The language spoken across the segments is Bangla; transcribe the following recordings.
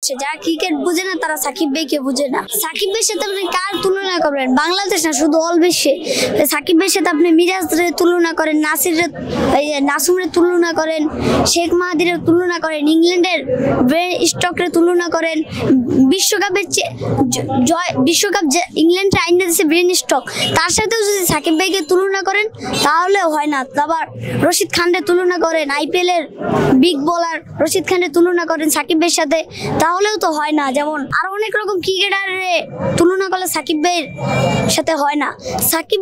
যারা ক্রিকেট বুঝে না তারা সাকিব ভাইকে বুঝে না। সাকিব ভাইয়ের সাথে আপনি কার তুলনা করবেন? বাংলাদেশ না, শুধু অল বিশ্বে। সাকিব ভাইয়ের সাথে আপনি মিরাজের তুলনা করেন, নাসুমের তুলনা করেন, শেখ মাহাদিরের তুলনা করেন, ইংল্যান্ডের ব্রেন স্টকের তুলনা করেন, বিশ্বকাপের বিশ্বকাপ ইংল্যান্ডের আইনে দিচ্ছে ব্রেন স্টক, তার সাথেও যদি সাকিব ভাইকে তুলনা করেন তাহলেও হয় না। আবার রশিদ খানের তুলনা করেন, IPL এর বিগ বোলার রশিদ খানের তুলনা করেন সাকিব ভাইয়ের সাথে, তাহলেও তো হয় না। যেমন আরো অনেক রকম ক্রিকেটারের তুলনা করলে সাকিব ভাইয়ের সাথে হয় না। সাকিব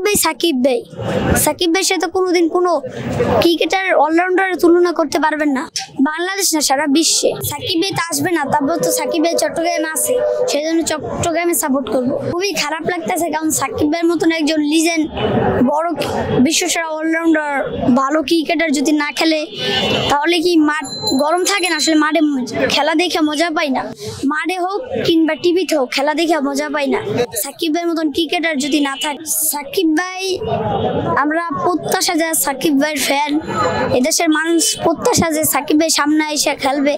ভাইয়ের সাথে কোনোদিন কোনো ক্রিকেটার অলরাউন্ডারের তুলনা করতে পারবেন না। বাংলাদেশ না, সারা বিশ্বে। সাকিব ভাই তো আসবে না, তারপর তো সাকিব ভাই চট্টগ্রামে আছে, সেই জন্য চট্টগ্রামে সাপোর্ট করবো। খুবই খারাপ লাগতেছে, কারণ সাকিব ভাইয়ের মতন একজন লিজেন্ড, বড় বিশ্বসেরা অলরাউন্ডার, ভালো ক্রিকেটার যদি না খেলে তাহলে কি মাঠ গরম থাকে না? আসলে মাঠে খেলা দেখে মজা পাই না, মাঠে হোক কিংবা টিভিতে হোক খেলা দেখে মজা পাই না। সাকিব ভাইয়ের মতন ক্রিকেটার যদি না থাকে, সাকিব ভাই, আমরা প্রত্যাশা যে সাকিব ভাইয়ের ফ্যান, এদেশের মানুষ প্রত্যাশা যে সাকিব ভাই সামনে এসে খেলবে।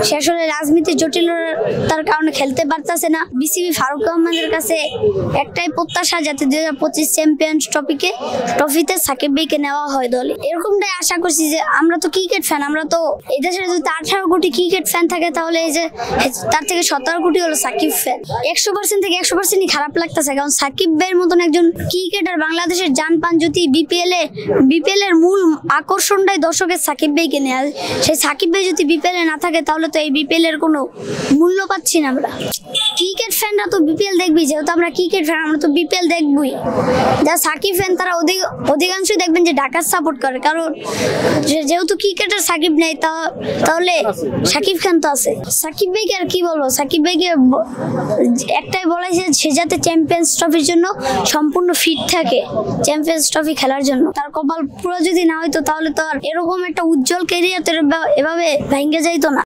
সে আসলে রাজনীতির জটিলতার কারণে খেলতে পারতেছে না। BCB ফারুক আহমেদের কাছে একটাই প্রত্যাশা, যাতে 2025 চ্যাম্পিয়ন্স ট্রফিতে সাকিব ভাইকে নেওয়া হয় দলে। এরকমটাই আশা করছি। যে আমরা তো ক্রিকেট ফ্যান, আমরা তো এদেশের যদি 18 কোটি ক্রিকেট ফ্যান থাকে, তাহলে এই যে তার থেকে 17 কোটি হলো সাকিব ফ্যান। 100% থেকে 100%ই খারাপ লাগতেছে, কারণ সাকিব ভাইয়ের মতন একজন ক্রিকেটার বাংলাদেশের জান পান। যদি বিপিএল এর মূল আকর্ষণটাই দর্শকের সাকিব ভাইকে নেওয়া, সেই সাকিব ভাই যদি বিপিএল এ না থাকে, তাহলে তো এই বিপিএল এর কোনো মূল্য পাচ্ছি না আমরা। ক্রিকেট ফ্যানরা তো বিপিএল দেখবি, যেহেতু আমরা ক্রিকেট ফ্যান, আমরা তো বিপিএল দেখবই। যা সাকিব ফ্যান তারা অধিকাংশই দেখবেন যে ঢাকার সাপোর্ট করে, কারণ যেহেতু ক্রিকেটার সাকিব নেই, তাহলে সাকিব খান তো আছে। সাকিব ভাইকে আর কি বলবো? সাকিব ভাইকে একটাই বলা যায়, সে যাতে চ্যাম্পিয়ন্স ট্রফির জন্য সম্পূর্ণ ফিট থাকে, চ্যাম্পিয়ন্স ট্রফি খেলার জন্য। তার কপাল পুরো যদি না হইতো, তাহলে তো আর এরকম একটা উজ্জ্বল ক্যারিয়ার এভাবে ভেঙে যাইতো না।